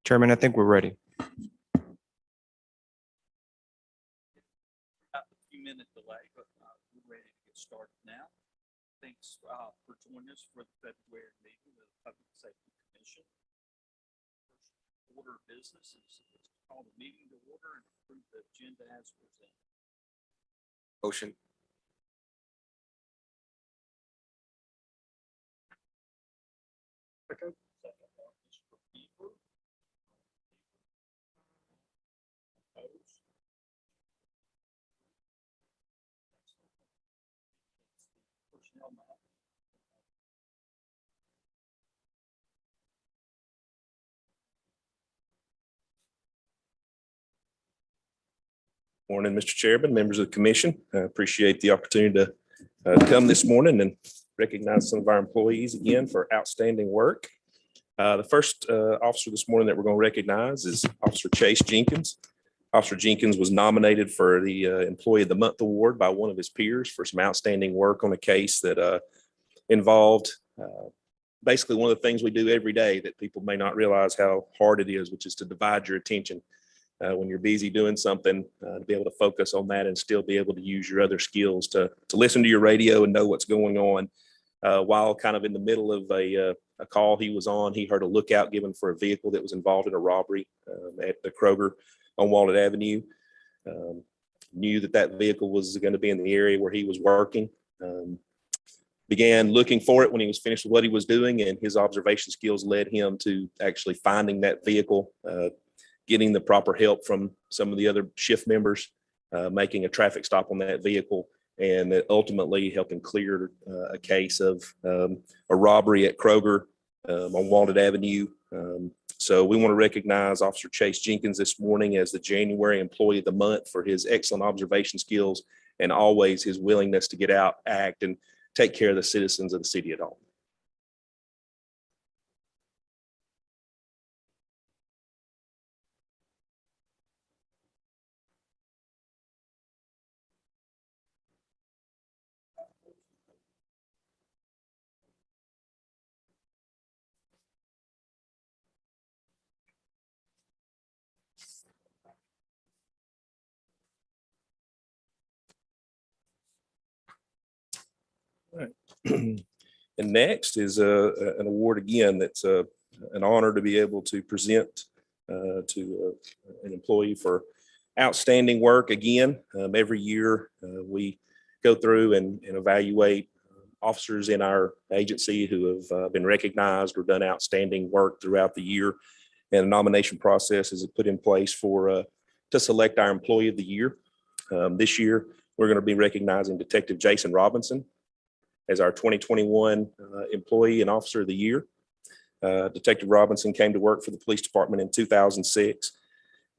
Chairman, I think we're ready. A few-minute delay, but we're ready to get started now. Thanks for joining us for the February meeting of the Public Safety Commission. First order of business is to call the meeting to order and approve the agenda as presented. Motion. Second by Mr. Beaver. Opposed? Personnel matter. Morning, Mr. Chairman, members of the commission. I appreciate the opportunity to come this morning and recognize some of our employees again for outstanding work. The first officer this morning that we're going to recognize is Officer Chase Jenkins. Officer Jenkins was nominated for the Employee of the Month award by one of his peers for some outstanding work on a case that involved basically one of the things we do every day that people may not realize how hard it is, which is to divide your attention. When you're busy doing something, to be able to focus on that and still be able to use your other skills to listen to your radio and know what's going on. While kind of in the middle of a call he was on, he heard a lookout given for a vehicle that was involved in a robbery at the Kroger on Walnut Avenue. Knew that vehicle was going to be in the area where he was working. Began looking for it when he was finished with what he was doing, and his observation skills led him to actually finding that vehicle, getting the proper help from some of the other shift members, making a traffic stop on that vehicle, and ultimately helping clear a case of a robbery at Kroger on Walnut Avenue. So we want to recognize Officer Chase Jenkins this morning as the January Employee of the Month for his excellent observation skills and always his willingness to get out, act, and take care of the citizens of the city of Dalton. And next is an award again that's an honor to be able to present to an employee for outstanding work. Again, every year we go through and evaluate officers in our agency who have been recognized or done outstanding work throughout the year. And a nomination process is put in place for to select our Employee of the Year. This year, we're going to be recognizing Detective Jason Robinson as our 2021 Employee and Officer of the Year. Detective Robinson came to work for the police department in 2006.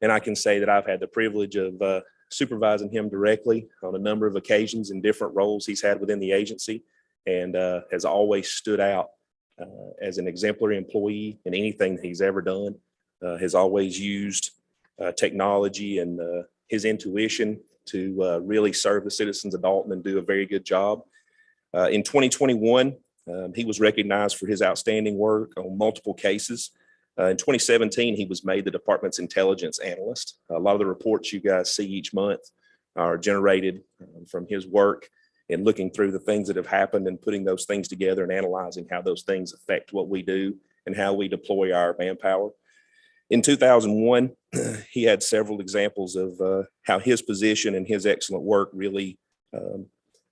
And I can say that I've had the privilege of supervising him directly on a number of occasions in different roles he's had within the agency, and has always stood out as an exemplary employee in anything that he's ever done. Has always used technology and his intuition to really serve the citizens of Dalton and do a very good job. In 2021, he was recognized for his outstanding work on multiple cases. In 2017, he was made the department's intelligence analyst. A lot of the reports you guys see each month are generated from his work and looking through the things that have happened and putting those things together and analyzing how those things affect what we do and how we deploy our manpower. In 2001, he had several examples of how his position and his excellent work really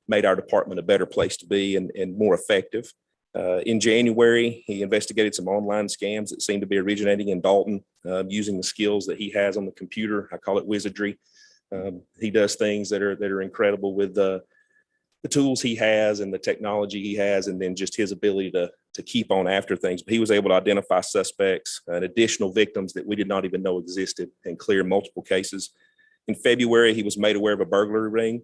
made our department a better place to be and more effective. In January, he investigated some online scams that seemed to be originating in Dalton using the skills that he has on the computer. I call it wizardry. He does things that are incredible with the tools he has and the technology he has, and then just his ability to keep on after things. But he was able to identify suspects and additional victims that we did not even know existed and clear multiple cases. In February, he was made aware of a burglary ring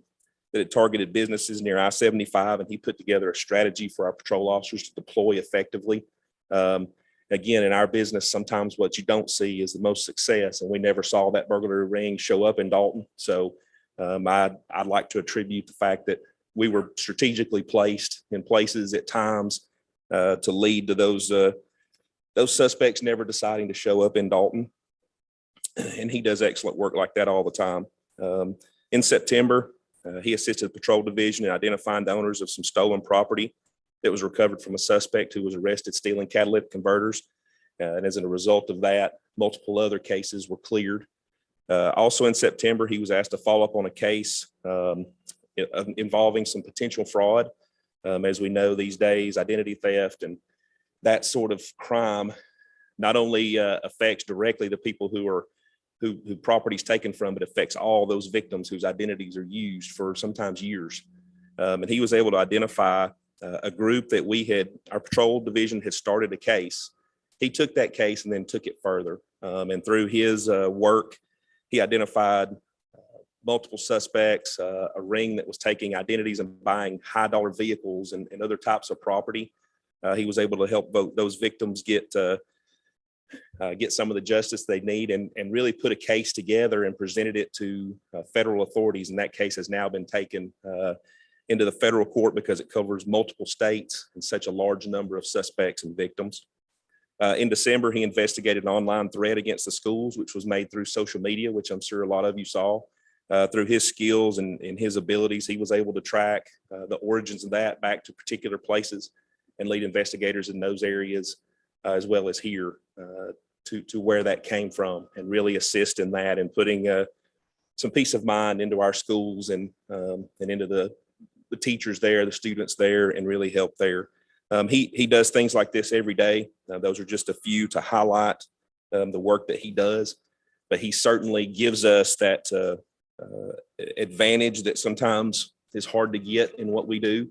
that had targeted businesses near I-75, and he put together a strategy for our patrol officers to deploy effectively. And Again, in our business, sometimes what you don't see is the most success, and we never saw that burglary ring show up in Dalton. So I'd like to attribute the fact that we were strategically placed in places at times to lead to those suspects never deciding to show up in Dalton. And he does excellent work like that all the time. In September, he assisted the patrol division in identifying the owners of some stolen property that was recovered from a suspect who was arrested stealing catalytic converters. And as a result of that, multiple other cases were cleared. Also in September, he was asked to follow up on a case involving some potential fraud. As we know these days, identity theft and that sort of crime not only affects directly the people who property's taken from, but affects all those victims whose identities are used for sometimes years. And he was able to identify a group that our patrol division had started a case. He took that case and then took it further. And through his work, he identified multiple suspects, a ring that was taking identities and buying high dollar vehicles and other types of property. He was able to help those victims get some of the justice they need and really put a case together and presented it to federal authorities. And that case has now been taken into the federal court because it covers multiple states and such a large number of suspects and victims. In December, he investigated an online threat against the schools, which was made through social media, which I'm sure a lot of you saw. Through his skills and his abilities, he was able to track the origins of that back to particular places and lead investigators in those areas, as well as here, to where that came from, and really assist in that and putting some peace of mind into our schools and into the teachers there, the students there, and really help there. He does things like this every day. Those are just a few to highlight the work that he does, but he certainly gives us that advantage that sometimes is hard to get in what we do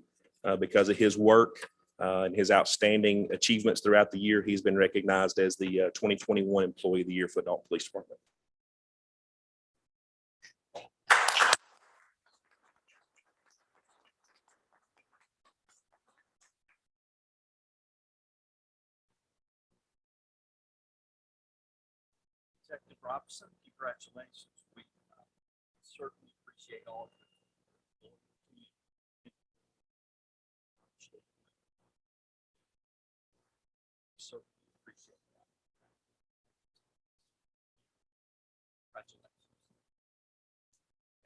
because of his work and his outstanding achievements throughout the year. He's been recognized as the 2021 Employee of the Year for the Dalton Police Department. Detective Robinson, congratulations. We certainly appreciate all of it. Certainly appreciate that. Congratulations.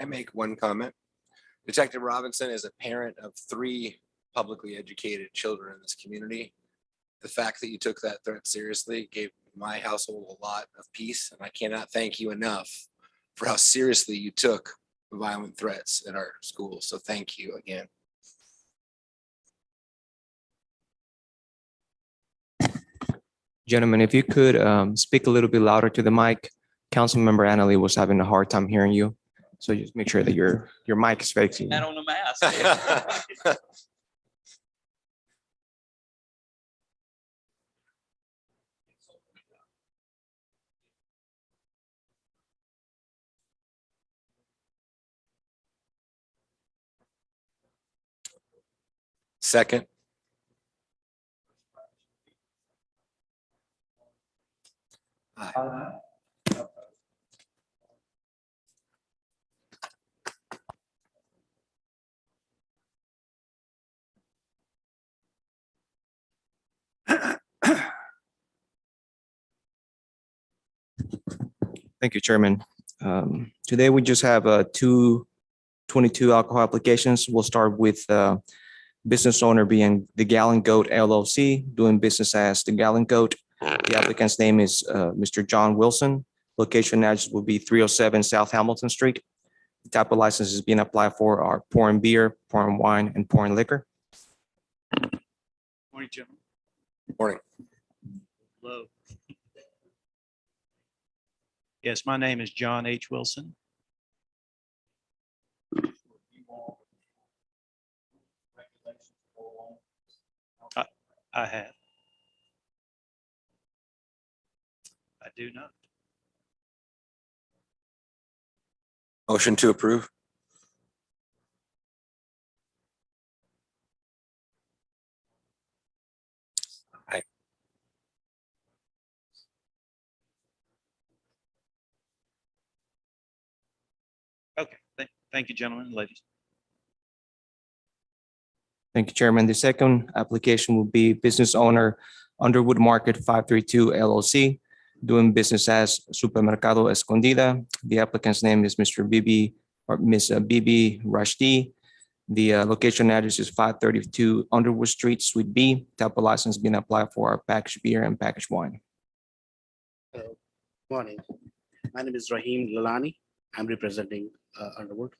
I make one comment. Detective Robinson is a parent of 3 publicly educated children in this community. The fact that you took that threat seriously gave my household a lot of peace, and I cannot thank you enough for how seriously you took violent threats at our school. So thank you again. Gentlemen, if you could speak a little bit louder to the mic. Councilmember Annalee was having a hard time hearing you. So just make sure that your mic is facing you. Had on a mask. Second. Aye. Thank you, Chairman. Today we just have 222 alcohol applications. We'll start with business owner being the Gallon Goat LLC, doing business as the Gallon Goat. The applicant's name is Mr. John Wilson. Location address will be 307 South Hamilton Street. The type of licenses being applied for are pouring beer, pouring wine, and pouring liquor. Morning, gentlemen. Morning. Hello. Yes, my name is John H. Wilson. I have. I do not. Motion to approve. Aye. Thank you, gentlemen and ladies. Thank you, Chairman. The second application will be business owner Underwood Market 532 LLC, doing business as Supermercado Escondida. The applicant's name is Mr. Bibi or Ms. Bibi Rashdi. The location address is 532 Underwood Street, Suite B. Type of license being applied for our packaged beer and packaged wine. Morning. My name is Rahim Lalani. I'm representing Underwood.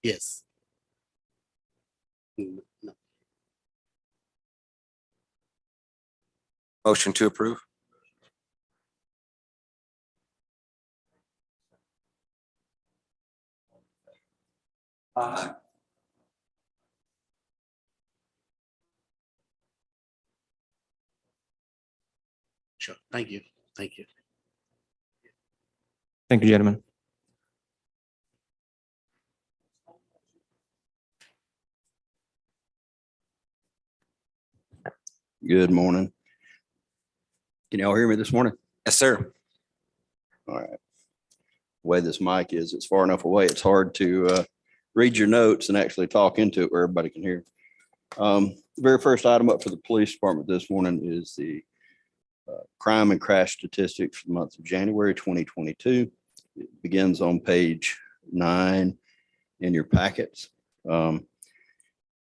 Yes. No. Motion to approve. Sure. Thank you. Thank you. Thank you, gentlemen. Good morning. Can y'all hear me this morning? Yes, sir. All right. The way this mic is, it's far enough away. It's hard to read your notes and actually talk into it where everybody can hear. The very first item up for the police department this morning is the crime and crash statistics for the month of January 2022. It begins on page 9 in your packets. And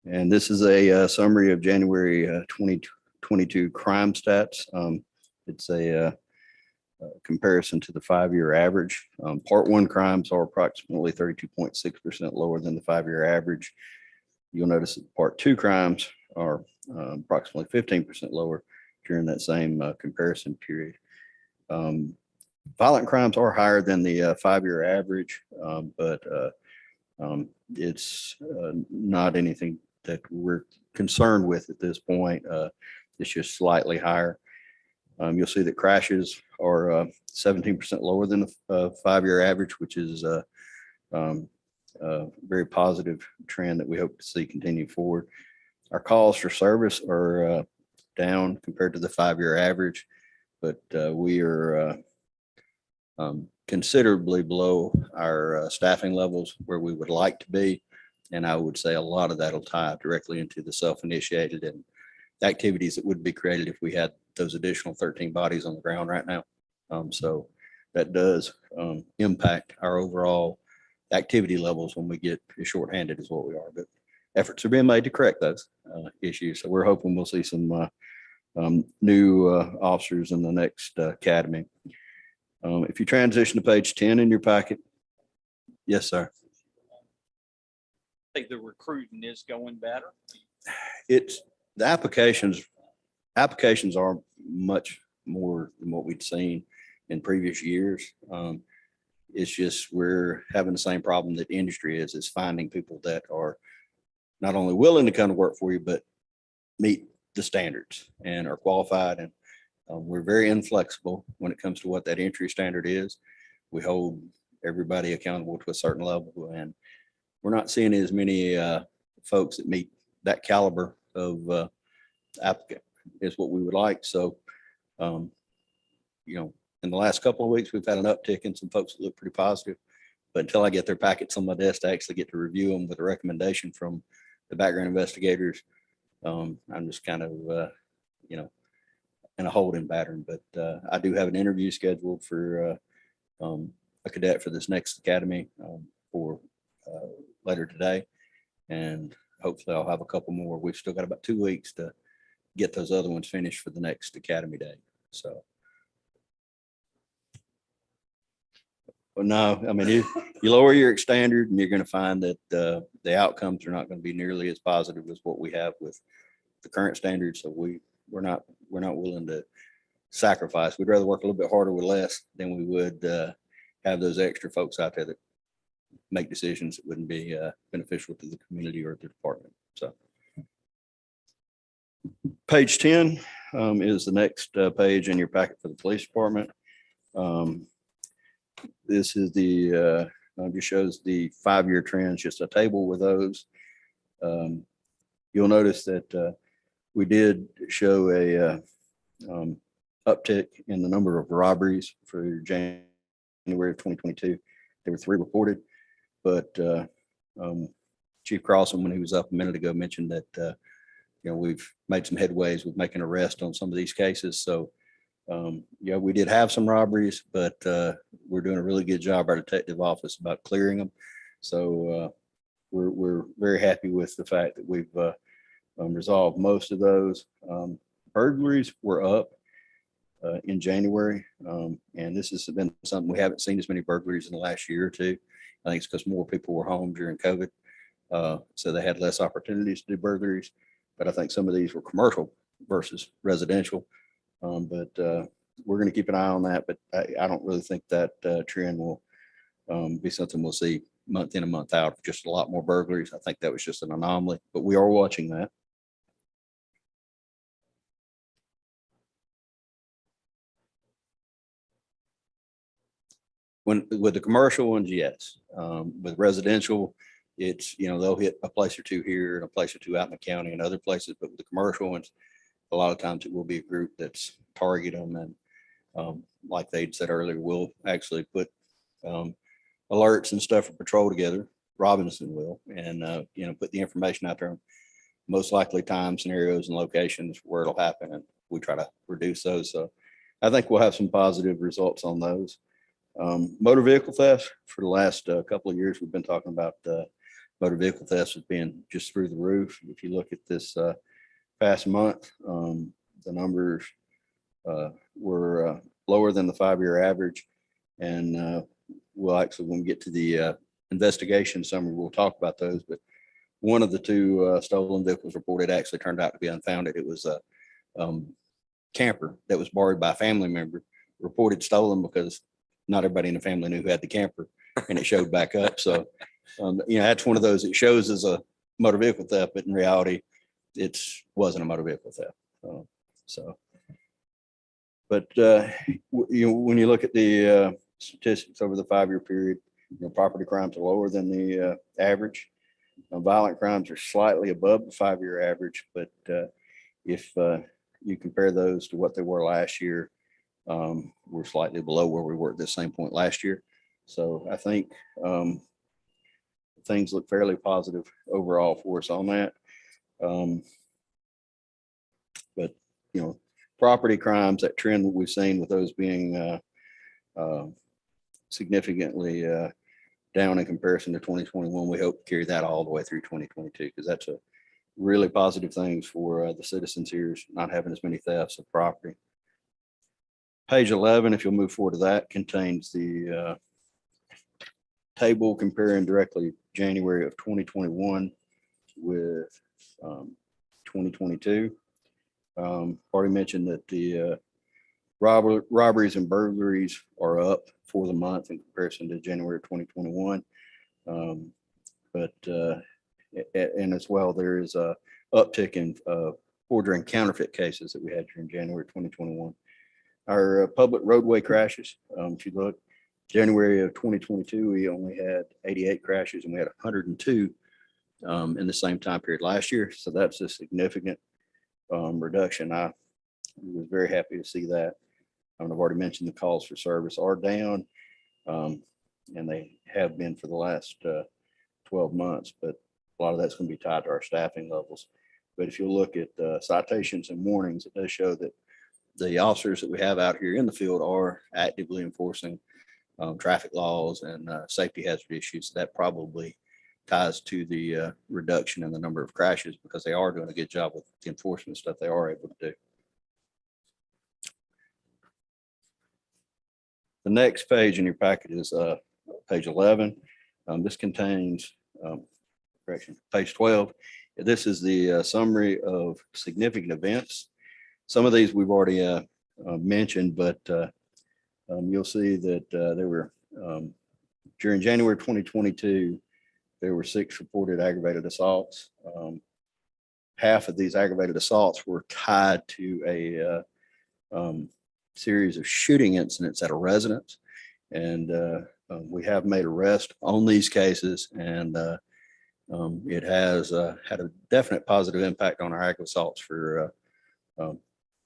this is a summary of January 2022 crime stats. It's a comparison to the 5-year average. Part 1 crimes are approximately 32.6% lower than the 5-year average. You'll notice that Part 2 crimes are approximately 15% lower during that same comparison period. Violent crimes are higher than the 5-year average, but it's not anything that we're concerned with at this point. It's just slightly higher. You'll see that crashes are 17% lower than the 5-year average, which is a very positive trend that we hope to see continue forward. Our calls for service are down compared to the 5-year average, but we are considerably below our staffing levels where we would like to be. And I would say a lot of that will tie directly into the self-initiated and activities that would be created if we had those additional 13 bodies on the ground right now. So that does impact our overall activity levels when we get as shorthanded as what we are. But efforts are being made to correct those issues. So we're hoping we'll see some new officers in the next academy. If you transition to page 10 in your packet. Yes, sir. I think the recruiting is going better. It's the applications are much more than what we'd seen in previous years. It's just we're having the same problem that the industry is finding people that are not only willing to come to work for you, but meet the standards and are qualified. And we're very inflexible when it comes to what that entry standard is. We hold everybody accountable to a certain level, and we're not seeing as many folks that meet that caliber of applicant is what we would like. So, in the last couple of weeks, we've had an uptick in some folks that look pretty positive. But until I get their packets on my desk to actually get to review them with a recommendation from the background investigators, I'm just kind of, in a holding pattern. But I do have an interview scheduled for a cadet for this next academy for later today. And hopefully I'll have a couple more. We've still got about 2 weeks to get those other ones finished for the next academy day. So. But no, I mean, you lower your standard and you're going to find that the outcomes are not going to be nearly as positive as what we have with the current standards. So we're not willing to sacrifice. We'd rather work a little bit harder with less than we would have those extra folks out there that make decisions that wouldn't be beneficial to the community or the department. So page 10 is the next page in your packet for the police department. This is just shows the 5-year trends, just a table with those. You'll notice that we did show a uptick in the number of robberies for January of 2022. There were 3 reported, but Chief Crossan, when he was up a minute ago, mentioned that we've made some headways with making arrests on some of these cases. So yeah, we did have some robberies, but we're doing a really good job, our detective office, about clearing them. So we're very happy with the fact that we've resolved most of those. Burglaries were up in January, and this has been something we haven't seen as many burglaries in the last year or two. I think it's because more people were home during COVID, so they had less opportunities to do burglaries. But I think some of these were commercial versus residential. But we're going to keep an eye on that. But I don't really think that trend will be something we'll see month in and month out. Just a lot more burglaries. I think that was just an anomaly, but we are watching that. With the commercial ones, yes. With residential, it's, they'll hit a place or two here and a place or two out in the county and other places. But with the commercial ones, a lot of times it will be a group that's target them. And like they'd said earlier, we'll actually put alerts and stuff for patrol together. Robinson will, and put the information out there. Most likely time, scenarios, and locations where it'll happen, and we try to reduce those. So I think we'll have some positive results on those. Motor vehicle theft, for the last couple of years, we've been talking about motor vehicle thefts as being just through the roof. If you look at this past month, the numbers were lower than the 5-year average. And we'll actually, when we get to the investigation summary, we'll talk about those. But one of the 2 stolen vehicles reported actually turned out to be unfounded. It was a camper that was borrowed by a family member, reported stolen because not everybody in the family knew who had the camper, and it showed back up. So, that's one of those, it shows as a motor vehicle theft, but in reality, it wasn't a motor vehicle theft. But when you look at the statistics over the 5-year period, property crimes are lower than the average. Violent crimes are slightly above the 5-year average, but if you compare those to what they were last year, we're slightly below where we were at this same point last year. So I think things look fairly positive overall for us on that. But property crimes, that trend that we've seen with those being significantly down in comparison to 2021, we hope to carry that all the way through 2022, because that's a really positive thing for the citizens here, is not having as many thefts of property. Page 11, if you'll move forward to that, contains the table comparing directly January of 2021 with 2022. Already mentioned that the robberies and burglaries are up for the month in comparison to January of 2021. And as well, there is a uptick in forgery and counterfeit cases that we had during January 2021. Our public roadway crashes, if you look, January of 2022, we only had 88 crashes, and we had 102 in the same time period last year. So that's a significant reduction. I was very happy to see that. I've already mentioned the calls for service are down, and they have been for the last 12 months, but a lot of that's going to be tied to our staffing levels. But if you look at citations and warnings, it does show that the officers that we have out here in the field are actively enforcing traffic laws and safety hazard issues. That probably ties to the reduction in the number of crashes, because they are doing a good job with the enforcement stuff they are able to do. The next page in your packet is page 11. This contains, page 12. This is the summary of significant events. Some of these we've already mentioned, but you'll see that there were, during January 2022, there were 6 reported aggravated assaults. Half of these aggravated assaults were tied to a series of shooting incidents at a residence. And we have made arrests on these cases, and it has had a definite positive impact on our aggravated assaults for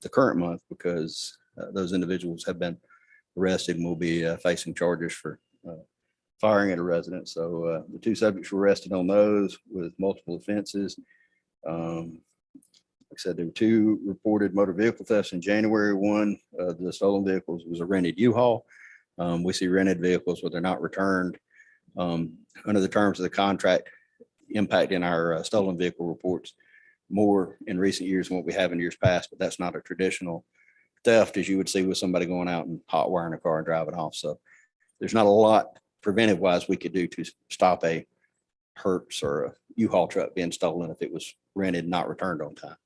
the current month because those individuals have been arrested and will be facing charges for firing at a residence. So the two subjects were arrested on those with multiple offenses. Like I said, there were two reported motor vehicle thefts in January. One of the stolen vehicles was a rented U-Haul. We see rented vehicles where they're not returned under the terms of the contract, impacting our stolen vehicle reports more in recent years than what we have in years past, but that's not a traditional theft as you would see with somebody going out and hot wiring a car and driving off. So there's not a lot preventive wise we could do to stop a Hertz or a U-Haul truck being stolen if it was rented, not returned on time.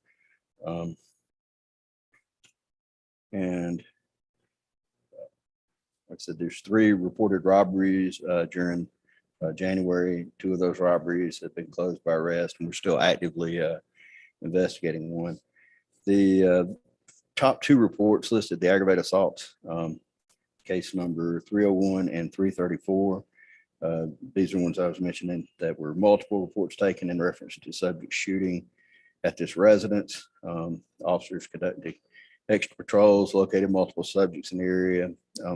And like I said, there's 3 reported robberies during January. 2 of those robberies have been closed by arrest, and we're still actively investigating one. The top 2 reports listed the aggravated assaults, case number 301 and 334. These are ones I was mentioning that were multiple reports taken in reference to subject shooting at this residence. Officers conducted extra patrols, located multiple subjects in the area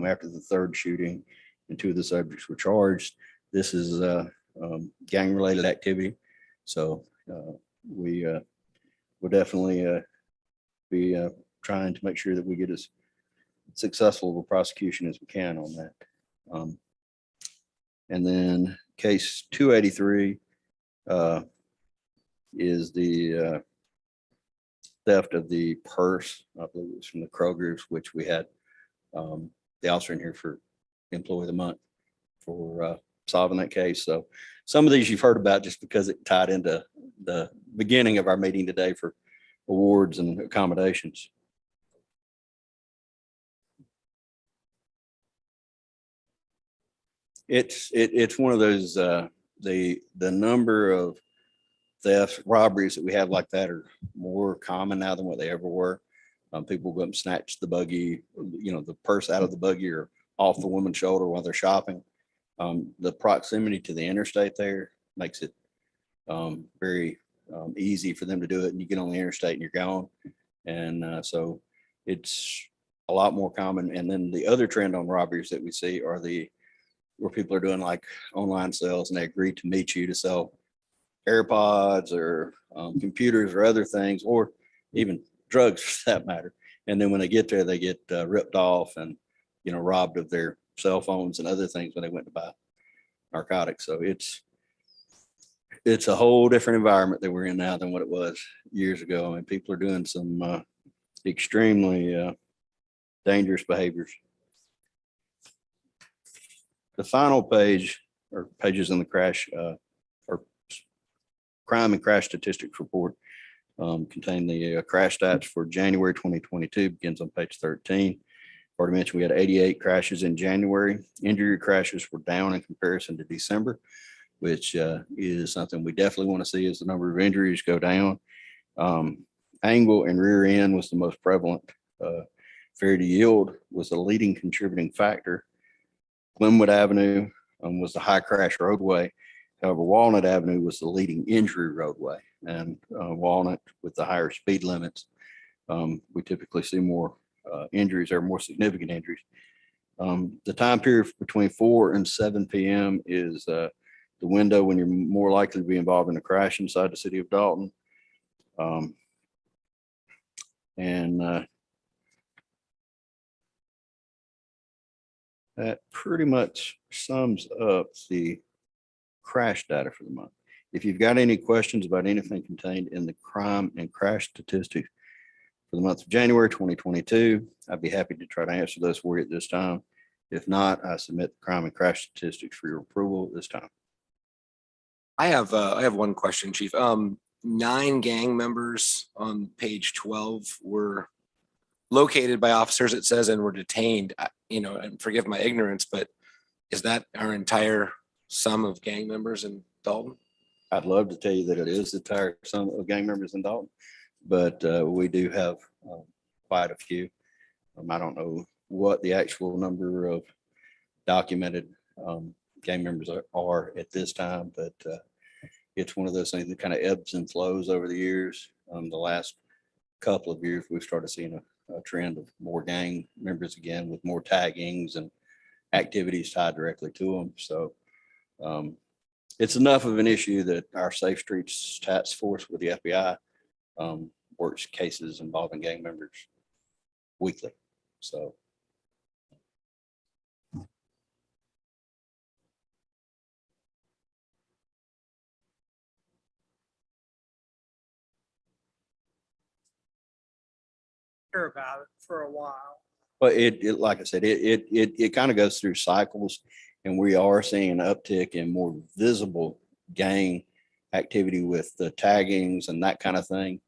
after the 3rd shooting, and 2 of the subjects were charged. This is gang-related activity, so we will definitely be trying to make sure that we get as successful of a prosecution as we can on that. And then case 283 is the theft of the purse. I believe it was from the Kroger's, which we had the officer in here for Employee of the Month for solving that case. So some of these you've heard about just because it tied into the beginning of our meeting today for awards and accommodations. It's one of those, the number of thefts, robberies that we have like that are more common now than what they ever were. People go up and snatch the buggy, the purse out of the buggy or off the woman's shoulder while they're shopping. The proximity to the interstate there makes it very easy for them to do it. And you get on the interstate and you're gone. And so it's a lot more common. And then the other trend on robberies that we see are where people are doing like online sales and they agree to meet you to sell AirPods or computers or other things, or even drugs for that matter. And then when they get there, they get ripped off and, robbed of their cell phones and other things when they went to buy narcotics. So it's a whole different environment that we're in now than what it was years ago. I mean, people are doing some extremely dangerous behaviors. The final page or pages in the crash or crime and crash statistics report contain the crash stats for January 2022, begins on page 13. Already mentioned we had 88 crashes in January. Injury crashes were down in comparison to December, which is something we definitely want to see as the number of injuries go down. Angle and rear end was the most prevalent. Failure to yield was the leading contributing factor. Glenwood Avenue was the high crash roadway. However, Walnut Avenue was the leading injury roadway, and Walnut with the higher speed limits, we typically see more injuries or more significant injuries. The time period between 4 and 7 p.m. is the window when you're more likely to be involved in a crash inside the city of Dalton. That pretty much sums up the crash data for the month. If you've got any questions about anything contained in the crime and crash statistics for the month of January 2022, I'd be happy to try to answer those for you at this time. If not, I submit the crime and crash statistics for your approval at this time. I have one question, Chief. 9 gang members on page 12 were located by officers, it says, and were detained. And forgive my ignorance, but is that our entire sum of gang members in Dalton? I'd love to tell you that it is the entire sum of gang members in Dalton, but we do have quite a few. I don't know what the actual number of documented gang members are at this time, but it's one of those things that kind of ebbs and flows over the years. The last couple of years, we've started seeing a trend of more gang members again with more taggings and activities tied directly to them. So it's enough of an issue that our Safe Streets Task Force with the FBI works cases involving gang members weekly. So hear about it for a while. but like I said, it kind of goes through cycles, and we are seeing an uptick in more visible gang activity with the taggings and that kind of thing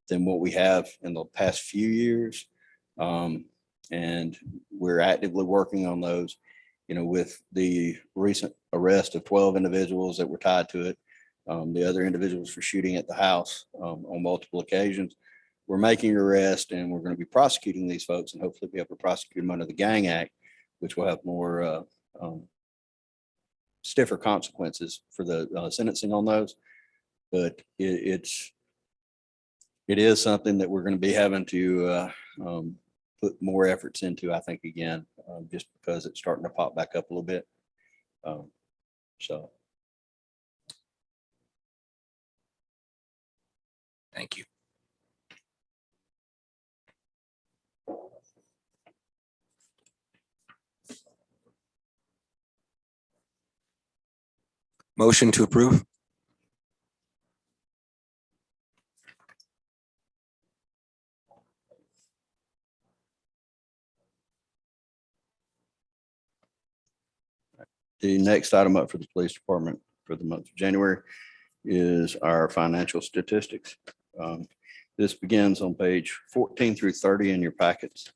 than what we have in the past few years. And we're actively working on those, with the recent arrest of 12 individuals that were tied to it. The other individuals for shooting at the house on multiple occasions. We're making arrest, and we're going to be prosecuting these folks and hopefully be able to prosecute them under the Gang Act, which will have more stiffer consequences for the sentencing on those. But it is something that we're going to be having to put more efforts into, I think, again, just because it's starting to pop back up a little bit. So. Thank you. Motion to approve. The next item up for the police department for the month of January is our financial statistics. This begins on page 14 through 30 in your packets.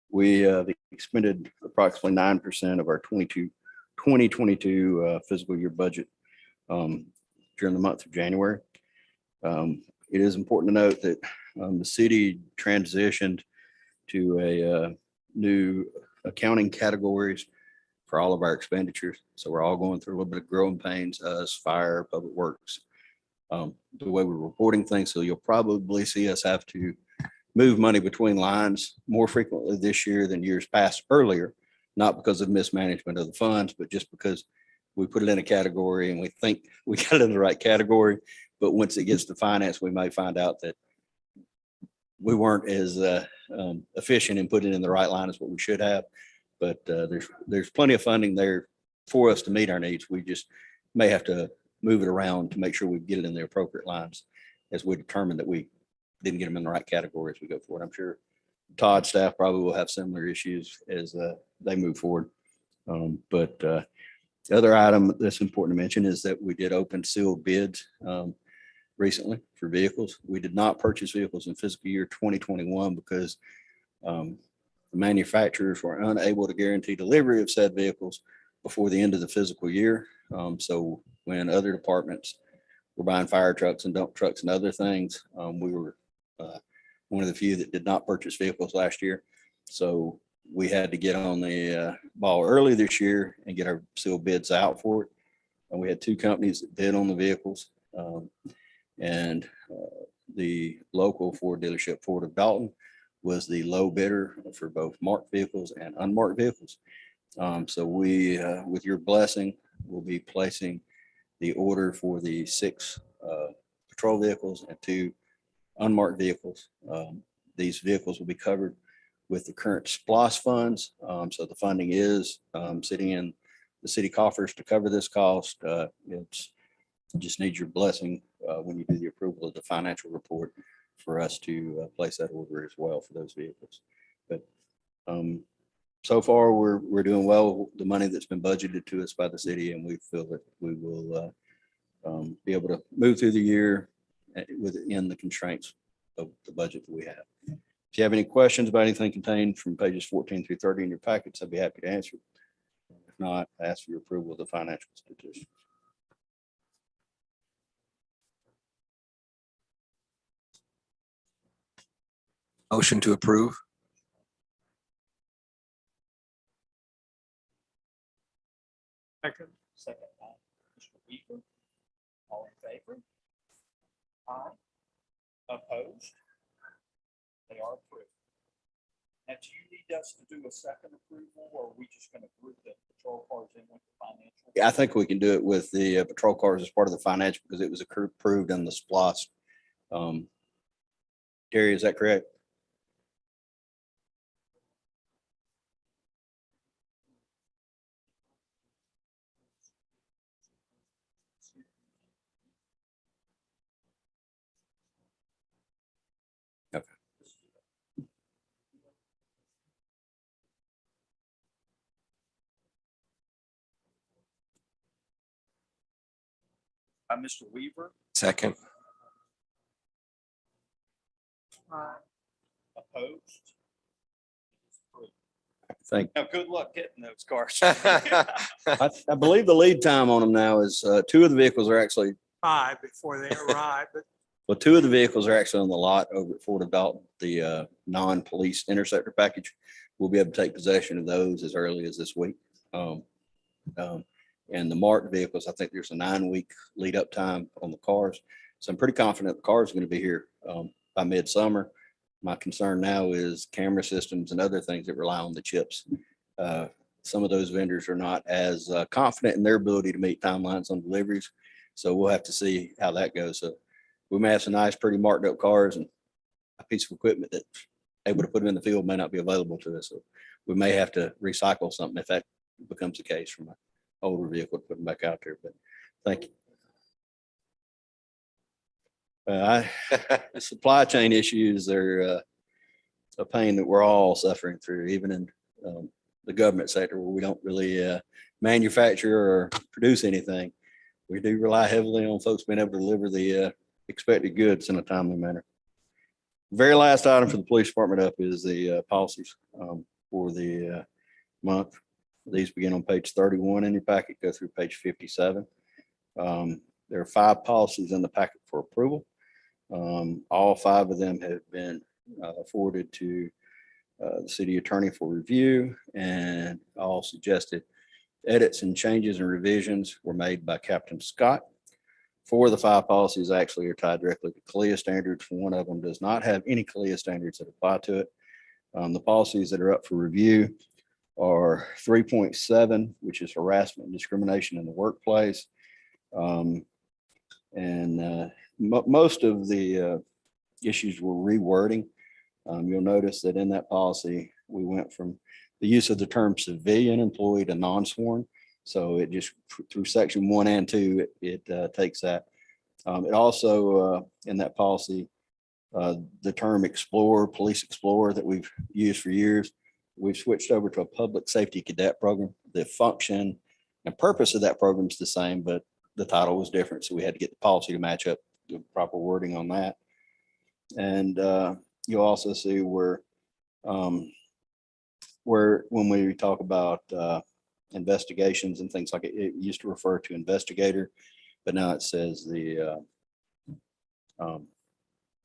We expended approximately 9% of our 2022 fiscal year budget during the month of January. It is important to note that the city transitioned to a new accounting categories for all of our expenditures. So we're all going through a little bit of growing pains, us, fire, public works, the way we're reporting things. So you'll probably see us have to move money between lines more frequently this year than years past earlier, not because of mismanagement of the funds, but just because we put it in a category and we think we got it in the right category. But once it gets to finance, we might find out that we weren't as efficient in putting it in the right line as what we should have. But there's plenty of funding there for us to meet our needs. We just may have to move it around to make sure we get it in the appropriate lines as we determine that we didn't get them in the right category as we go forward. I'm sure Todd's staff probably will have similar issues as they move forward. But the other item that's important to mention is that we did open sealed bids recently for vehicles. We did not purchase vehicles in fiscal year 2021 because the manufacturers were unable to guarantee delivery of said vehicles before the end of the fiscal year. So when other departments were buying fire trucks and dump trucks and other things, we were one of the few that did not purchase vehicles last year. So we had to get on the ball early this year and get our sealed bids out for it. And we had two companies that bid on the vehicles. And the local Ford dealership, Ford of Dalton, was the low bidder for both marked vehicles and unmarked vehicles. So we, with your blessing, will be placing the order for the 6 patrol vehicles and 2 unmarked vehicles. These vehicles will be covered with the current SPLOST funds. So the funding is sitting in the city coffers to cover this cost. It's just need your blessing when you do the approval of the financial report for us to place that order as well for those vehicles. But so far we're doing well with the money that's been budgeted to us by the city, and we feel that we will be able to move through the year within the constraints of the budget that we have. If you have any questions about anything contained from pages 14 through 30 in your packets, I'd be happy to answer. If not, I ask for your approval of the financial statistics. Motion to approve. Second. Second by Mr. Weaver. All in favor? Aye. Opposed? They are approved. Now, do you need us to do a second approval, or are we just gonna group the patrol cars in with the financial? Yeah, I think we can do it with the patrol cars as part of the financial because it was approved in the SPOS. Gary, is that correct? Mr. Weaver, Second. Aye. opposed? It's approved. Thank Now, good luck getting those cars. I believe the lead time on them now is two of the vehicles are actually, Aye before they arrive, but well, two of the vehicles are actually on the lot over at Fort Adult, the non-police interceptor package. We'll be able to take possession of those as early as this week. And the marked vehicles, I think there's a 9-week lead up time on the cars. So I'm pretty confident the car is going to be here by midsummer. My concern now is camera systems and other things that rely on the chips. Some of those vendors are not as confident in their ability to meet timelines on deliveries. So we'll have to see how that goes. So we may have some nice, pretty marked up cars, and a piece of equipment that's able to put them in the field may not be available to us. So we may have to recycle something if that becomes the case from an older vehicle to put them back out there. But thank you. The supply chain issues are a pain that we're all suffering through, even in the government sector where we don't really manufacture or produce anything. We do rely heavily on folks being able to deliver the expected goods in a timely manner. Very last item for the police department up is the policies for the month. These begin on page 31 in your packet, go through page 57. There are 5 policies in the packet for approval. All 5 of them have been forwarded to the city attorney for review, and all suggested edits and changes and revisions were made by Captain Scott. 4 of the 5 policies actually are tied directly to CALEA standards. One of them does not have any CALEA standards that apply to it. The policies that are up for review are 3.7, which is harassment and discrimination in the workplace. Most of the issues were rewording. You'll notice that in that policy, we went from the use of the term civilian employee to non-sworn. So it just through section 1 and 2, it takes that. It also in that policy, the term explorer, police explorer that we've used for years, we've switched over to a public safety cadet program. The function and purpose of that program is the same, but the title was different. So we had to get the policy to match up the proper wording on that. And you'll also see where when we talk about investigations and things like it used to refer to investigator, but now it says the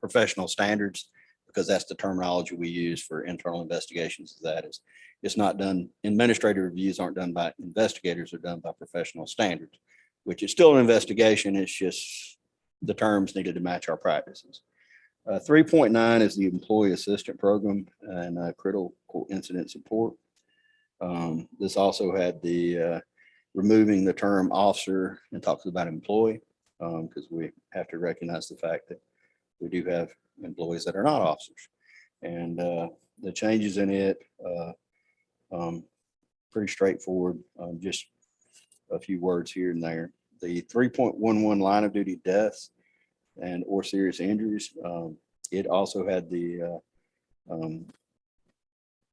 professional standards, because that's the terminology we use for internal investigations. That is, it's not done, administrative reviews aren't done by investigators, they're done by professional standards, which is still an investigation. It's just the terms needed to match our practices. 3.9 is the employee assistant program and critical incident support. This also had the removing the term officer and talks about employee, because we have to recognize the fact that we do have employees that are not officers. And the changes in it, pretty straightforward, just a few words here and there. The 3.11 line of duty deaths and or serious injuries, it also had the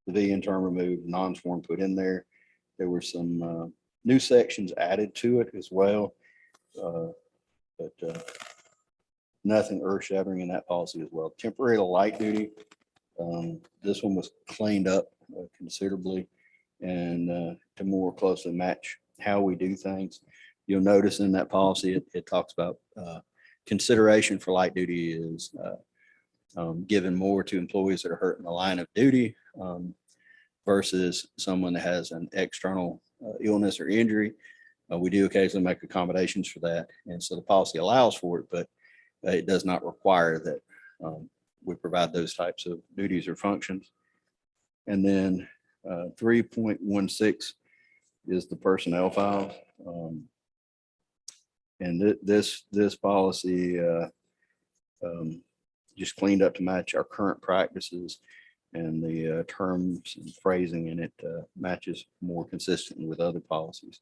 VN term removed, non-sworn put in there. There were some new sections added to it as well, but nothing earth-shattering in that policy as well. Temporary light duty, this one was cleaned up considerably and to more closely match how we do things. You'll notice in that policy, it talks about consideration for light duty is given more to employees that are hurt in the line of duty versus someone that has an external illness or injury. We do occasionally make accommodations for that. And so the policy allows for it, but It does not require that we provide those types of duties or functions. And then 3.16 is the personnel files. And this policy just cleaned up to match our current practices, and the terms and phrasing in it matches more consistently with other policies.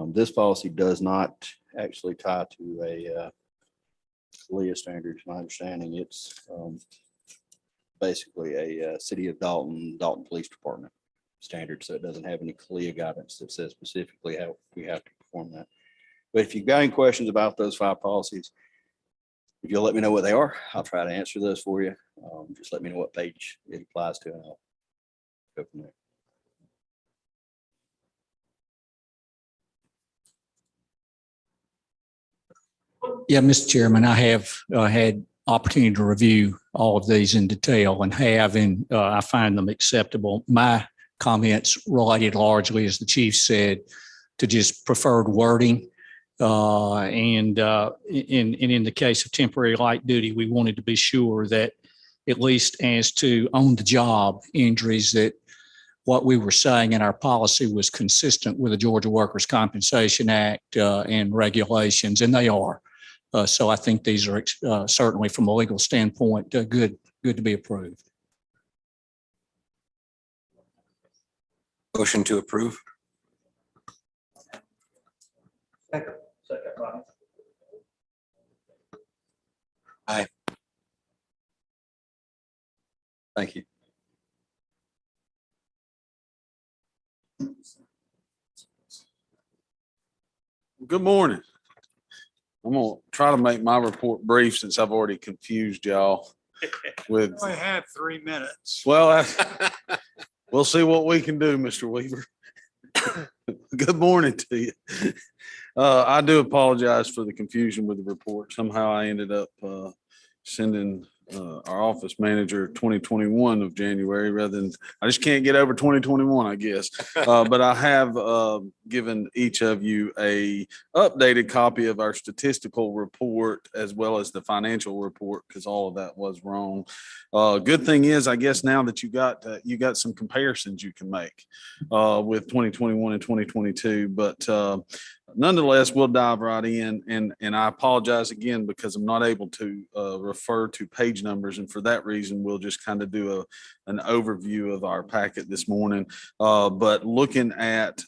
This policy does not actually tie to a LEA standard. To my understanding, it's basically a City of Dalton Police Department standard, so it doesn't have any CLIA guidance that says specifically how we have to perform that. But if you've got any questions about those 5 policies, if you'll let me know what they are, I'll try to answer those for you. Just let me know what page it applies to, and I'll go from there. Yeah, Mr. Chairman, I have had opportunity to review all of these in detail and I find them acceptable. My comments related largely, as the chief said, to just preferred wording. And in the case of temporary light duty, we wanted to be sure that at least as to on the job injuries, that what we were saying in our policy was consistent with the Georgia Workers' Compensation Act and regulations, and they are. So I think these are certainly from a legal standpoint, good to be approved. Motion to approve. Aye. Thank you. Good morning. I'm gonna try to make my report brief since I've already confused y'all with, I had 3 minutes. well, we'll see what we can do, Mr. Weaver. Good morning to you. I do apologize for the confusion with the report. Somehow I ended up sending our office manager 2021 of January rather than, I just can't get over 2021, I guess. But I have given each of you a updated copy of our statistical report as well as the financial report, because all of that was wrong. Good thing is, I guess now that you got some comparisons you can make with 2021 and 2022, but nonetheless, we'll dive right in, and I apologize again because I'm not able to refer to page numbers, and for that reason, we'll just kind of do an overview of our packet this morning. But looking at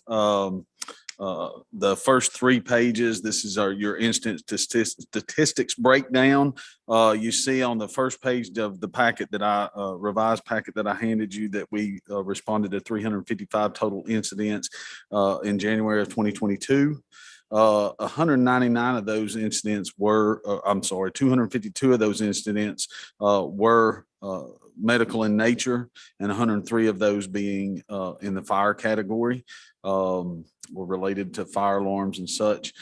the first 3 pages, this is your instant statistics breakdown. You see on the first page of the packet that I revised packet that I handed you that we responded to 355 total incidents in January of 2022. 199 of those incidents were, 252 of those incidents were medical in nature, and 103 of those being in the fire category, were related to fire alarms and such.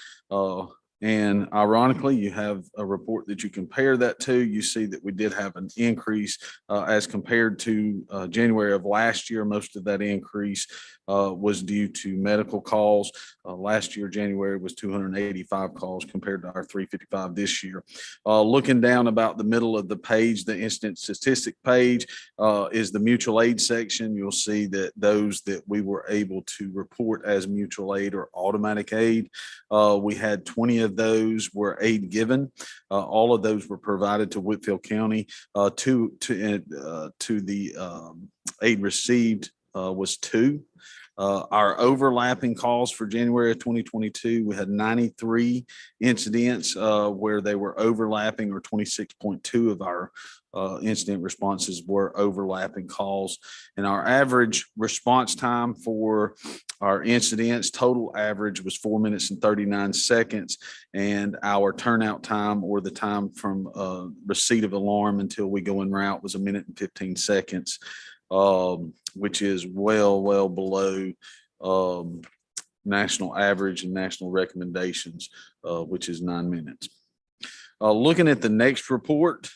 And ironically, you have a report that you compare that to. You see that we did have an increase as compared to January of last year. Most of that increase was due to medical calls. Last year, January was 285 calls compared to our 355 this year. Looking down about the middle of the page, the incident statistic page is the mutual aid section. You'll see that those that we were able to report as mutual aid or automatic aid, we had 20 of those were aid given. All of those were provided to Whitfield County. To the aid received was 2. Our overlapping calls for January of 2022, we had 93 incidents where they were overlapping, or 26.2 of our incident responses were overlapping calls. And our average response time for our incidents, total average, was 4 minutes and 39 seconds. And our turnout time, or the time from receipt of alarm until we go en route, was 1 minute and 15 seconds. Which is well below national average and national recommendations, which is 9 minutes. Looking at the next report,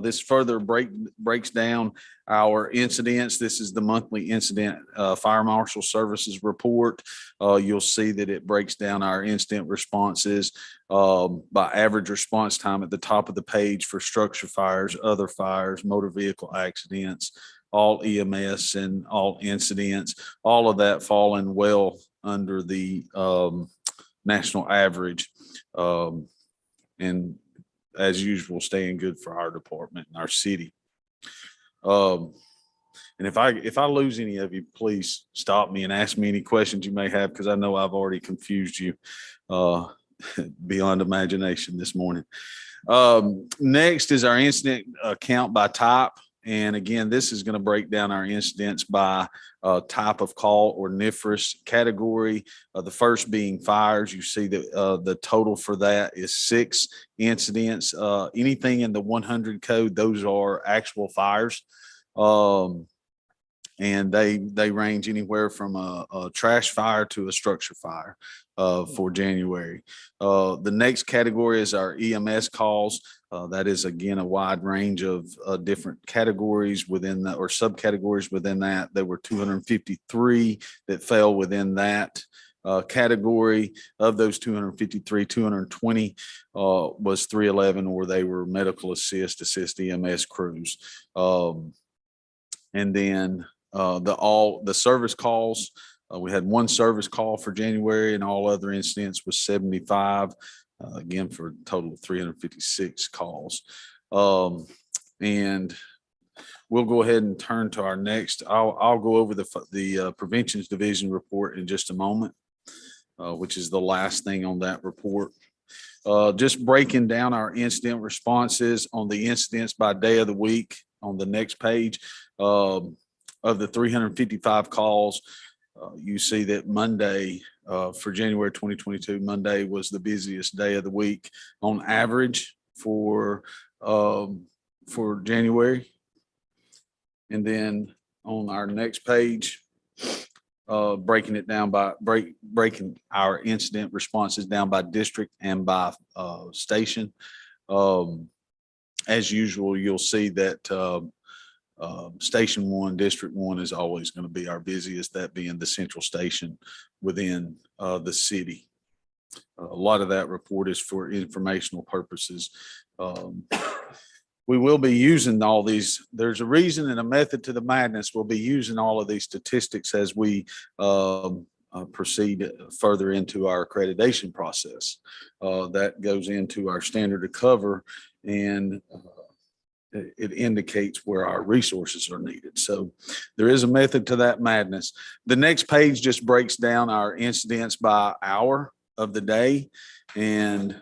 This further breaks down our incidents. This is the monthly incident Fire Marshal Services report. You'll see that it breaks down our incident responses by average response time at the top of the page for structure fires, other fires, motor vehicle accidents, all EMS and all incidents, all of that falling well under the national average. And as usual, staying good for our department and our city. And if I lose any of you, please stop me and ask me any questions you may have, because I know I've already confused you beyond imagination this morning. Next is our incident count by type. And again, this is going to break down our incidents by type of call or NIFRS category. The first being fires. You see that the total for that is 6 incidents. Anything in the 100 code, those are actual fires. And they range anywhere from a trash fire to a structure fire for January. The next category is our EMS calls. That is, again, a wide range of different categories within that, or subcategories within that. There were 253 that fell within that category. Of those 253, 220 was 311, or they were medical assist EMS crews. And then the service calls, we had 1 service call for January, and all other incidents was 75. Again, for a total of 356 calls. And we'll go ahead and turn to our next. I'll go over the Preventions Division report in just a moment, which is the last thing on that report. Just breaking down our incident responses on the incidents by day of the week on the next page. Of the 355 calls, you see that Monday, for January 2022, Monday was the busiest day of the week on average for January. And then on our next page, breaking it down by breaking our incident responses down by district and by station. As usual, you'll see that Station 1, District 1 is always going to be our busiest, that being the central station within the city. A lot of that report is for informational purposes. We will be using all these. There's a reason and a method to the madness. We'll be using all of these statistics as we proceed further into our accreditation process. That goes into our standard of cover, and it indicates where our resources are needed. So there is a method to that madness. The next page just breaks down our incidents by hour of the day. And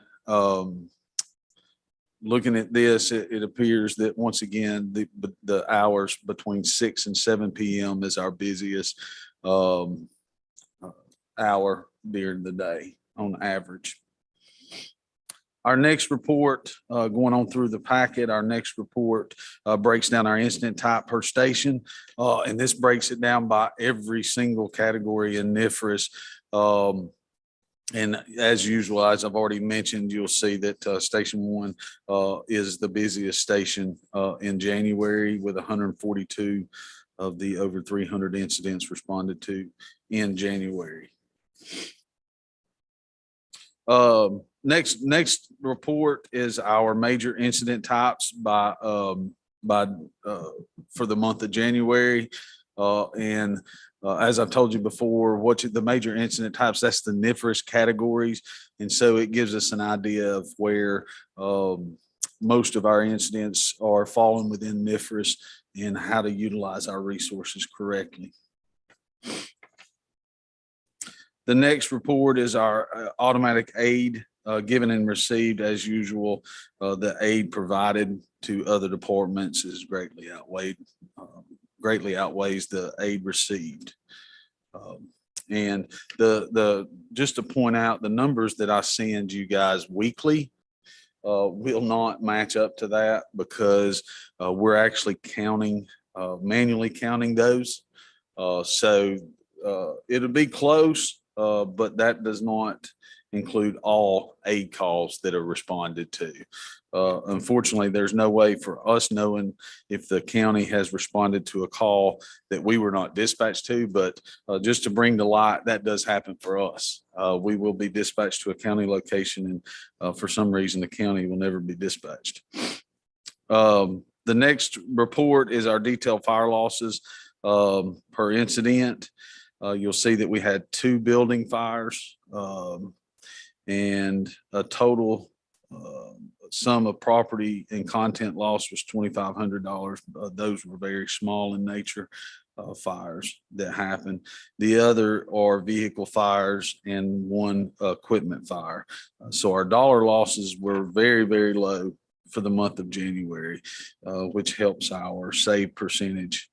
looking at this, it appears that once again, the hours between 6 and 7 p.m. is our busiest hour during the day on average. Our next report, going on through the packet, our next report breaks down our incident type per station. And this breaks it down by every single category in NIFRS. And as usual, as I've already mentioned, you'll see that Station 1 is the busiest station in January, with 142 of the over 300 incidents responded to in January. Next report is our major incident types for the month of January. As I've told you before, the major incident types, that's the NIFRS categories. And so it gives us an idea of where most of our incidents are falling within NIFRS and how to utilize our resources correctly. The next report is our automatic aid given and received. As usual, the aid provided to other departments is greatly outweighs the aid received. And just to point out, the numbers that I send you guys weekly will not match up to that, because we're actually manually counting those. So it'll be close, but that does not include all aid calls that are responded to. Unfortunately, there's no way for us knowing if the county has responded to a call that we were not dispatched to, but just to bring to light, that does happen for us. We will be dispatched to a county location, and for some reason, the county will never be dispatched. The next report is our detailed fire losses per incident. You'll see that we had 2 building fires and a total sum of property and content loss was $2,500. Those were very small in nature fires that happened. The other are vehicle fires and 1 equipment fire. So our dollar losses were very, very low for the month of January, which helps our save percentage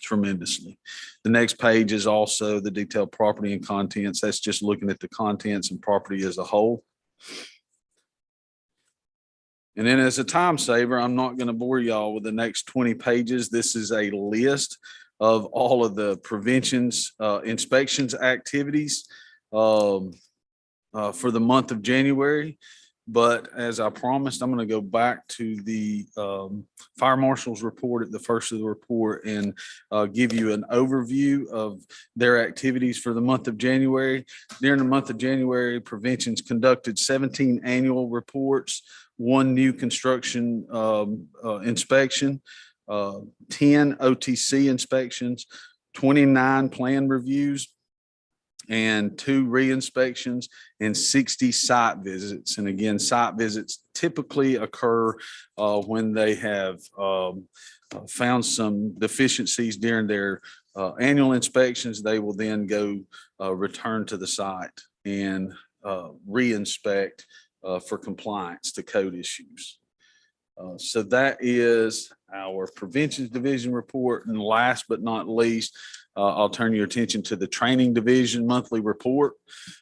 tremendously. The next page is also the detailed property and contents. That's just looking at the contents and property as a whole. And then as a time saver, I'm not going to bore y'all with the next 20 pages. This is a list of all of the preventions, inspections activities for the month of January. But as I promised, I'm going to go back to the fire marshal's report at the first of the report and give you an overview of their activities for the month of January. During the month of January, preventions conducted 17 annual reports, 1 new construction inspection, 10 OTC inspections, 29 plan reviews, and 2 re-inspections and 60 site visits. And again, site visits typically occur when they have found some deficiencies during their annual inspections. They will then go return to the site and re-inspect for compliance to code issues. So that is our preventions division report. And last but not least, I'll turn your attention to the training division monthly report.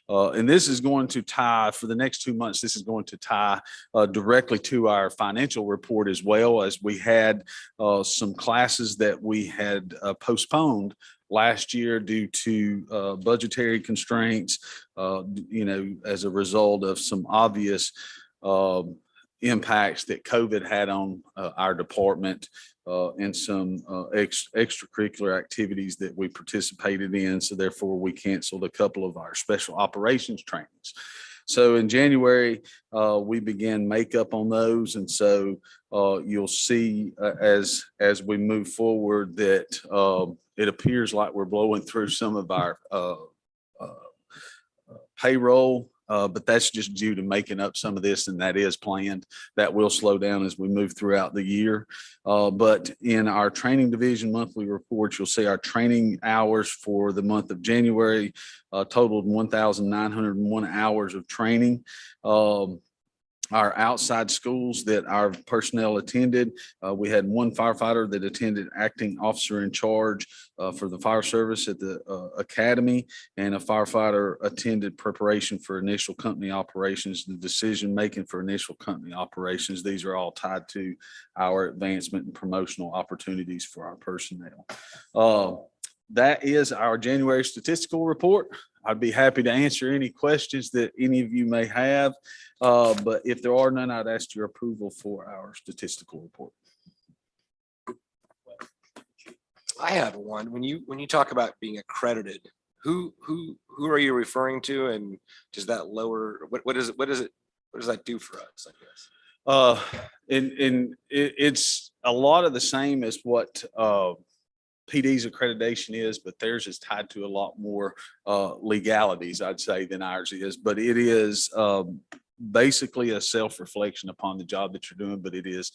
And this is going to tie for the next 2 months. This is going to tie directly to our financial report as well, as we had some classes that we had postponed last year due to budgetary constraints, as a result of some obvious impacts that COVID had on our department and some extracurricular activities that we participated in. So therefore, we canceled a couple of our special operations trainings. So in January, we began makeup on those. And so you'll see as we move forward that it appears like we're blowing through some of our payroll. But that's just due to making up some of this, and that is planned. That will slow down as we move throughout the year. But in our training division monthly reports, you'll see our training hours for the month of January totaled 1,901 hours of training. Our outside schools that our personnel attended, we had 1 firefighter that attended acting officer in charge for the fire service at the academy, and a firefighter attended preparation for initial company operations, the decision making for initial company operations. These are all tied to our advancement and promotional opportunities for our personnel. That is our January statistical report. I'd be happy to answer any questions that any of you may have. But if there are none, I'd ask your approval for our statistical report. I have one. When you talk about being accredited, who are you referring to, and does that lower what does that do for us, I guess? It's a lot of the same as what PD's accreditation is, but theirs is tied to a lot more legalities, I'd say, than ours is. But it is basically a self-reflection upon the job that you're doing. But it is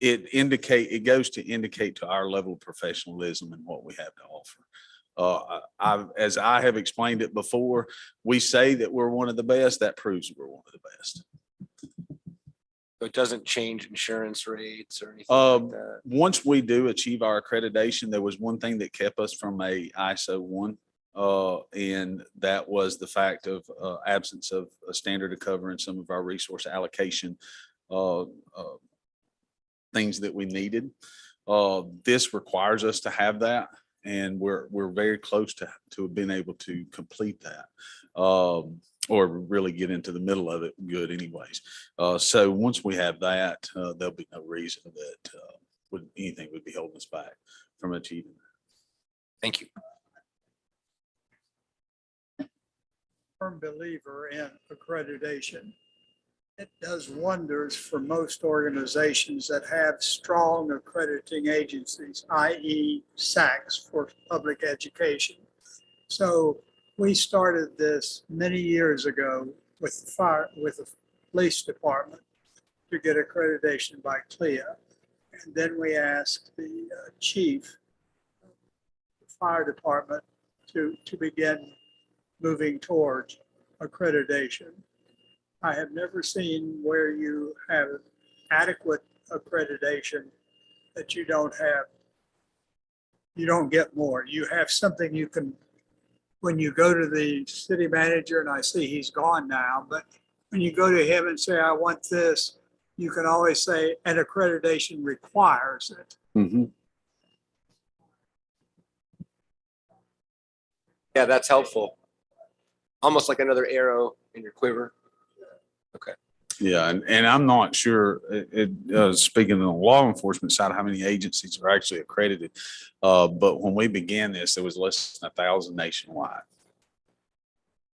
it goes to indicate to our level of professionalism and what we have to offer. As I have explained it before, we say that we're one of the best. That proves that we're one of the best. So it doesn't change insurance rates or anything like that? Once we do achieve our accreditation, there was one thing that kept us from a ISO 1, and that was the fact of absence of a standard of cover in some of our resource allocation things that we needed. This requires us to have that. and we're very close to being able to complete that. Or really get into the middle of it good anyways. So once we have that, there'll be no reason that anything would be holding us back from achieving that. Thank you. Firm believer in accreditation. It does wonders for most organizations that have strong accrediting agencies, i.e. SACs for public education. So we started this many years ago with the police department to get accreditation by CLIA. And then we asked the chief, the fire department, to begin moving towards accreditation. I have never seen where you have adequate accreditation that you don't get more. You have something you can, when you go to the city manager, and I see he's gone now, but when you go to him and say, I want this, you can always say, an accreditation requires it. Mm-hmm. Yeah, that's helpful. Almost like another arrow in your quiver. Okay. Yeah, and I'm not sure, speaking on the law enforcement side, how many agencies are actually accredited. But when we began this, there was less than 1,000 nationwide.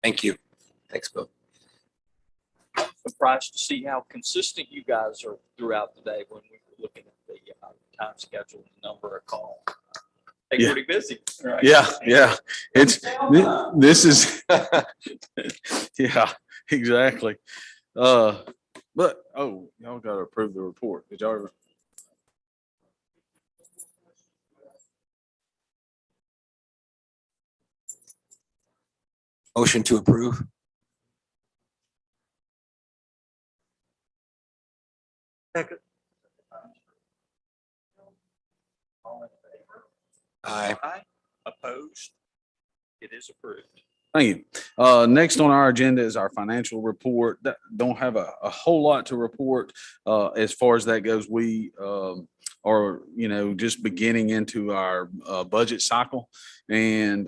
Thank you. Thanks, Bill. Surprised to see how consistent you guys are throughout the day when we were looking at the time schedule, and number of calls. They're Yeah. pretty busy, right? Yeah. This is, yeah, exactly. But, y'all got to approve the report. Did y'all ever? Motion to approve. Second. All in favor? Aye. Aye. Opposed? It is approved. Thank you. Next on our agenda is our financial report. Don't have a whole lot to report as far as that goes. We are, just beginning into our budget cycle, and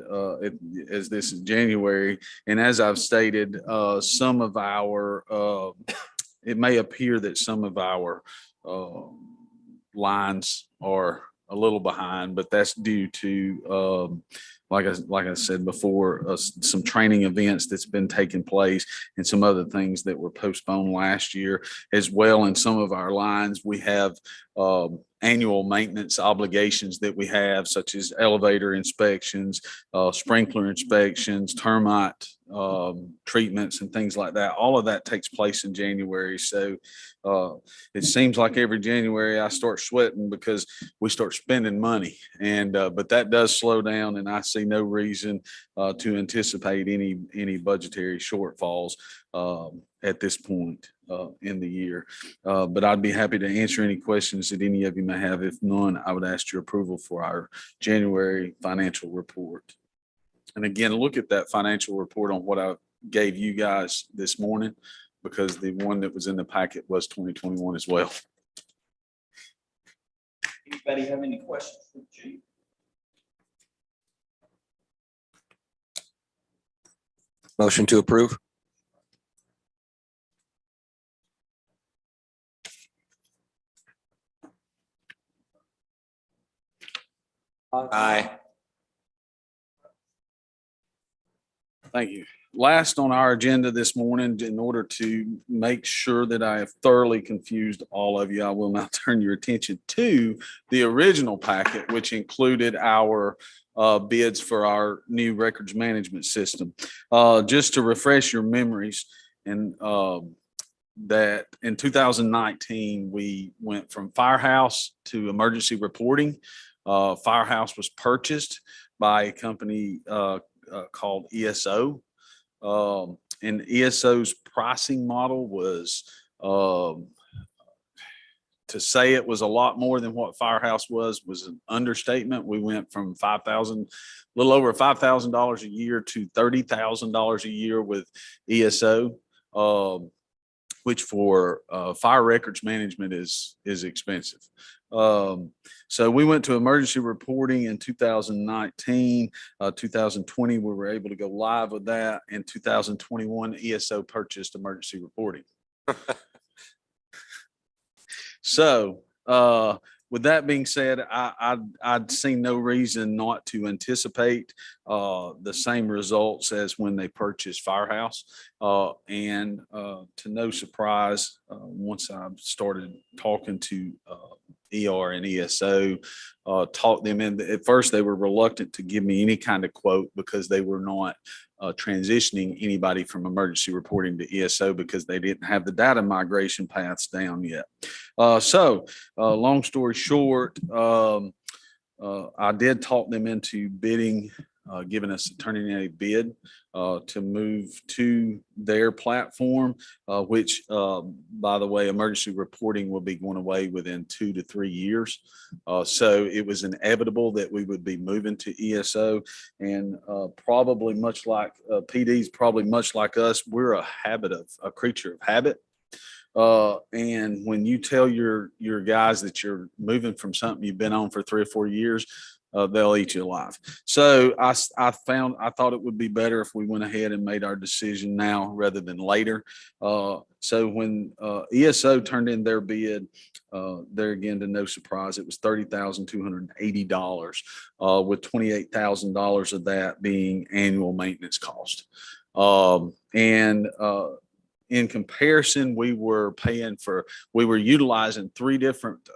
as this is January, and as I've stated, some of our it may appear that some of our lines are a little behind, but that's due to like I said before, some training events that's been taking place and some other things that were postponed last year as well. In some of our lines, we have annual maintenance obligations that we have, such as elevator inspections, sprinkler inspections, termite treatments, and things like that. All of that takes place in January. So it seems like every January I start sweating because we start spending money, and but that does slow down, and I see no reason to anticipate any budgetary shortfalls at this point in the year. But I'd be happy to answer any questions that any of you may have. If none, I would ask your approval for our January financial report. And again, look at that financial report on what I gave you guys this morning, because the one that was in the packet was 2021 as well. Anybody have any questions for the chief? Motion to approve. Aye. Thank you. Last on our agenda this morning, in order to make sure that I have thoroughly confused all of you, I will now turn your attention to the original packet, which included our bids for our new records management system. Just to refresh your memories, and that in 2019, we went from Firehouse to emergency reporting. Firehouse was purchased by a company called ESO. And ESO's pricing model was, to say it was a lot more than what Firehouse was an understatement. We went from a little over $5,000 a year to $30,000 a year with ESO. which for fire records management is expensive. So we went to emergency reporting in 2019, 2020, we were able to go live with that. In 2021, ESO purchased emergency reporting. So with that being said, I'd seen no reason not to anticipate the same results as when they purchased Firehouse. And to no surprise, once I started talking to ER and ESO, talked them in. At first, they were reluctant to give me any kind of quote because they were not transitioning anybody from emergency reporting to ESO because they didn't have the data migration paths down yet. So long story short, I did talk them into bidding, giving us turning in a bid to move to their platform, which, by the way, emergency reporting will be going away within 2 to 3 years. So it was inevitable that we would be moving to ESO, and probably much like PDs, probably much like us, we're a creature of habit. And when you tell your guys that you're moving from something you've been on for 3 or 4 years, they'll eat you alive. So I thought it would be better if we went ahead and made our decision now rather than later. So when ESO turned in their bid, there again, to no surprise, it was $30,280, with $28,000 of that being annual maintenance cost. And in comparison, we were utilizing three different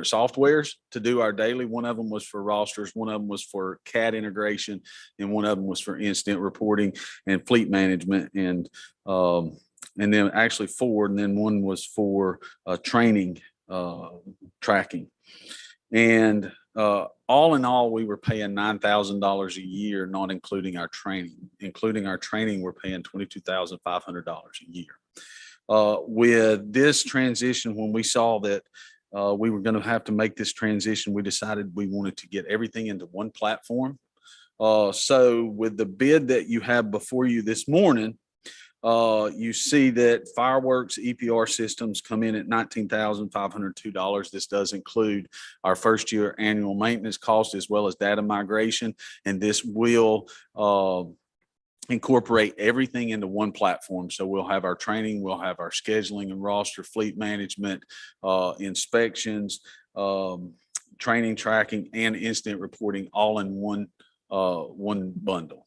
softwares to do our daily. One of them was for rosters, one of them was for CAD integration, and one of them was for incident reporting and fleet management, and then actually 4, and then one was for training tracking. And all in all, we were paying $9,000 a year, not including our training. Including our training, we're paying $22,500 a year. With this transition, when we saw that we were going to have to make this transition, we decided we wanted to get everything into one platform. So with the bid that you have before you this morning, you see that Fireworks EPR systems come in at $19,502. This does include our first year annual maintenance cost as well as data migration. And this will incorporate everything into one platform. So we'll have our training, we'll have our scheduling and roster, fleet management, inspections, training, tracking, and incident reporting all in one bundle.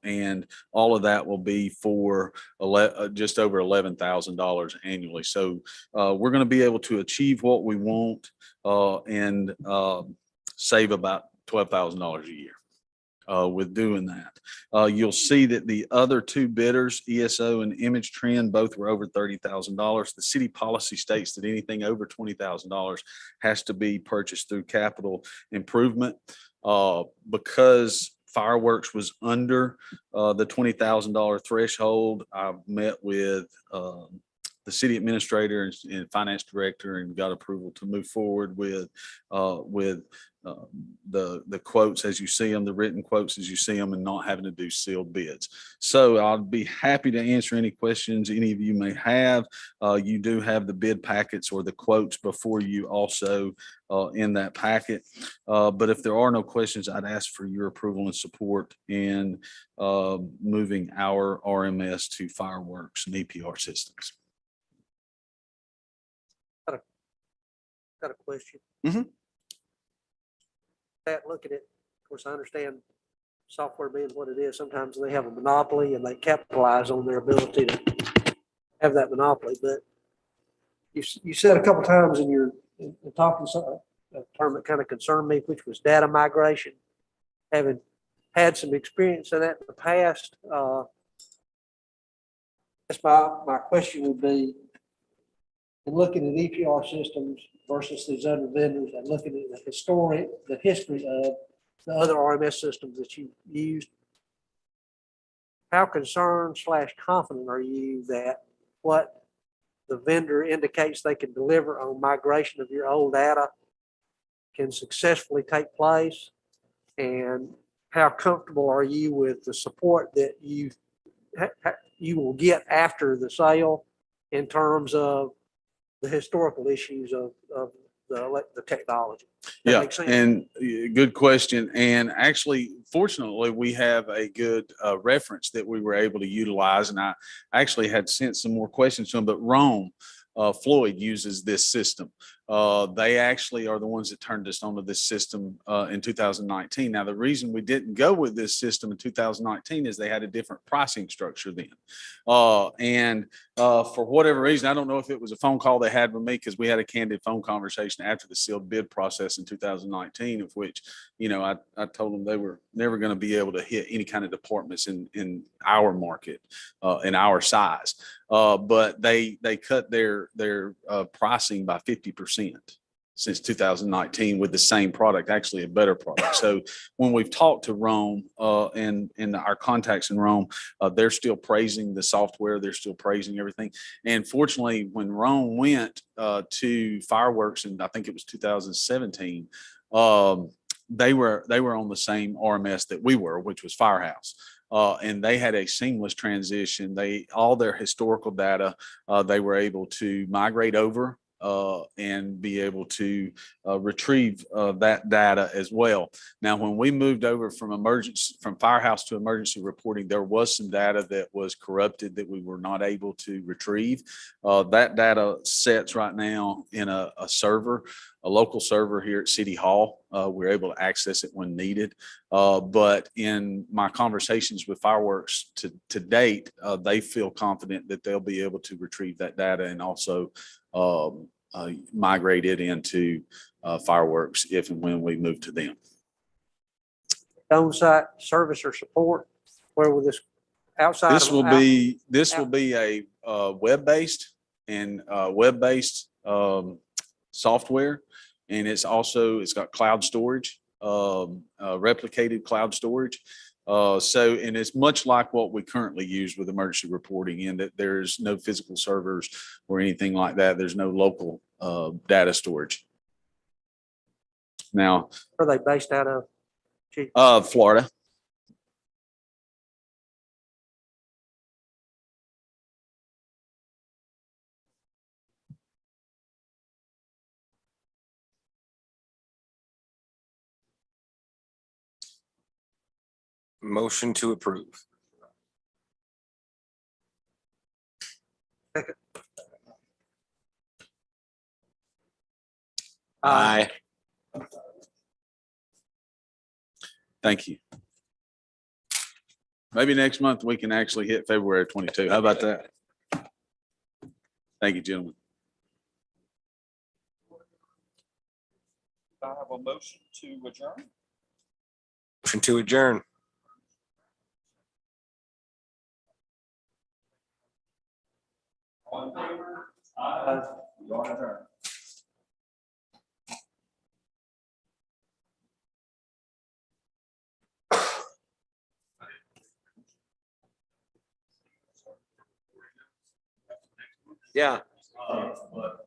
And all of that will be for just over $11,000 annually. So we're going to be able to achieve what we want and save about $12,000 a year with doing that. You'll see that the other 2 bidders, ESO and Image Trend, both were over $30,000. The city policy states that anything over $20,000 has to be purchased through capital improvement. Because Fireworks was under the $20,000 threshold, I met with the city administrator and finance director and got approval to move forward with the quotes as you see them, the written quotes as you see them, and not having to do sealed bids. So I'll be happy to answer any questions any of you may have. You do have the bid packets or the quotes before you also in that packet. But if there are no questions, I'd ask for your approval and support in moving our RMS to Fireworks and EPR systems. Got a question. Mhm. Looking at, of course, I understand software being what it is. Sometimes they have a monopoly and they capitalize on their ability to have that monopoly. But you said a couple times in your talking something, a term that kind of concerned me, which was data migration. Having had some experience in that in the past, that's my question would be, in looking at EPR systems versus these other vendors and looking at the history of the other RMS systems that you've used, how concerned / confident are you that what the vendor indicates they can deliver on migration of your old data can successfully take place? And how comfortable are you with the support that you've you will get after the sale in terms of the historical issues of the technology. That Yeah, makes sense? and good question. And actually, fortunately, we have a good reference that we were able to utilize. And I actually had sent some more questions to him, but Rome, Floyd uses this system. They actually are the ones that turned us onto this system in 2019. Now, the reason we didn't go with this system in 2019 is they had a different pricing structure then. For whatever reason, I don't know if it was a phone call they had with me, because we had a candid phone conversation after the sealed bid process in 2019, of which, I told them they were never going to be able to hit any kind of departments in our market, in our size. But they cut their pricing by 50% since 2019 with the same product, actually a better product. So when we've talked to Rome and our contacts in Rome, they're still praising the software. They're still praising everything. And fortunately, when Rome went to Fireworks, and I think it was 2017, they were on the same RMS that we were, which was Firehouse. And they had a seamless transition. All their historical data, they were able to migrate over and be able to retrieve that data as well. Now, when we moved over from Firehouse to emergency reporting, there was some data that was corrupted that we were not able to retrieve. That data sits right now in a server, a local server here at City Hall. We're able to access it when needed. But in my conversations with Fireworks to date, they feel confident that they'll be able to retrieve that data and also migrate it into Fireworks if and when we move to them. On-site service or support, where will this outside? This will be a web-based software, and it's got cloud storage, replicated cloud storage. And it's much like what we currently use with emergency reporting, in that there's no physical servers or anything like that. There's no local data storage. Now, Are they based out of? Florida. Motion to approve. Aye. Thank you. Maybe next month we can actually hit February 22. How about that? Thank you, gentlemen. I have a motion to adjourn. Motion to adjourn. All in favor? Aye. We are adjourned. Yeah. But